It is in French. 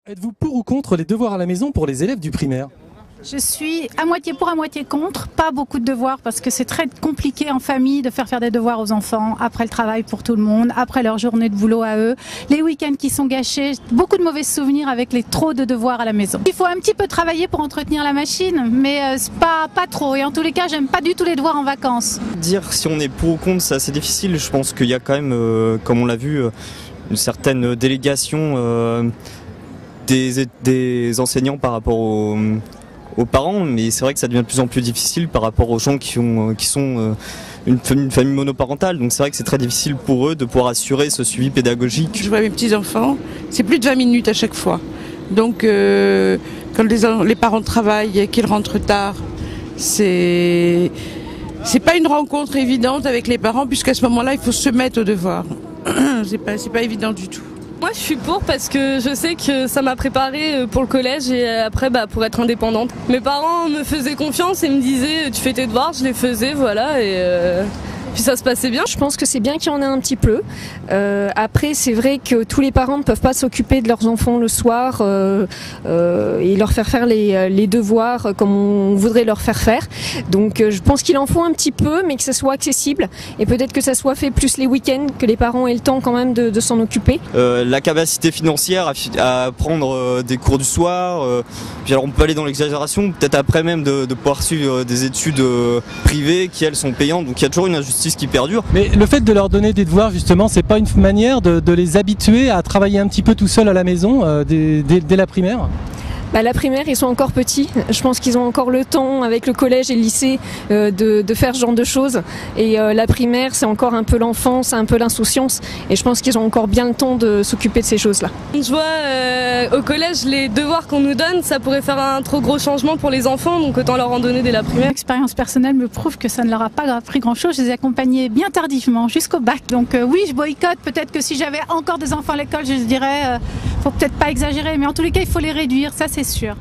Êtes-vous pour ou contre les devoirs à la maison pour les élèves du primaire? Je suis à moitié pour, à moitié contre. Pas beaucoup de devoirs parce que c'est très compliqué en famille de faire des devoirs aux enfants après le travail pour tout le monde, après leur journée de boulot à eux, les week-ends qui sont gâchés, beaucoup de mauvais souvenirs avec les trop de devoirs à la maison. Il faut un petit peu travailler pour entretenir la machine, mais pas trop. Et en tous les cas, j'aime pas du tout les devoirs en vacances. Dire si on est pour ou contre, c'est assez difficile. Je pense qu'il y a quand même, comme on l'a vu, une certaine délégation des enseignants par rapport aux parents, mais c'est vrai que ça devient de plus en plus difficile par rapport aux gens qui sont une famille monoparentale, donc c'est vrai que c'est très difficile pour eux de pouvoir assurer ce suivi pédagogique. Je vois mes petits-enfants, c'est plus de 20 minutes à chaque fois. Donc quand les parents travaillent et qu'ils rentrent tard, c'est pas une rencontre évidente avec les parents, puisqu'à ce moment-là, il faut se mettre au devoir. C'est pas évident du tout. Moi je suis pour parce que je sais que ça m'a préparée pour le collège et après pour être indépendante. Mes parents me faisaient confiance et me disaient tu fais tes devoirs, je les faisais, voilà, et puis ça se passait bien. Je pense que c'est bien qu'il y en ait un petit peu. Après c'est vrai que tous les parents ne peuvent pas s'occuper de leurs enfants le soir et leur faire les devoirs comme on voudrait leur faire. Donc je pense qu'il en faut un petit peu, mais que ça soit accessible et peut-être que ça soit fait plus les week-ends, que les parents aient le temps quand même de s'en occuper. La capacité financière à prendre des cours du soir, puis alors on peut aller dans l'exagération, peut-être après même de pouvoir suivre des études privées qui elles sont payantes, donc il y a toujours une injustice qui perdure. Mais le fait de leur donner des devoirs, justement, c'est pas une manière de les habituer à travailler un petit peu tout seul à la maison dès la primaire? La primaire, ils sont encore petits. Je pense qu'ils ont encore le temps, avec le collège et le lycée, de faire ce genre de choses. Et la primaire, c'est encore un peu l'enfance, un peu l'insouciance. Et je pense qu'ils ont encore bien le temps de s'occuper de ces choses-là. Je vois au collège les devoirs qu'on nous donne, ça pourrait faire un trop gros changement pour les enfants, donc autant leur en donner dès la primaire. L'expérience personnelle me prouve que ça ne leur a pas appris grand-chose. Je les ai accompagnés bien tardivement, jusqu'au bac. Donc oui, je boycotte. Peut-être que si j'avais encore des enfants à l'école, je dirais faut peut-être pas exagérer, mais en tous les cas, il faut les réduire, ça c'est sûr.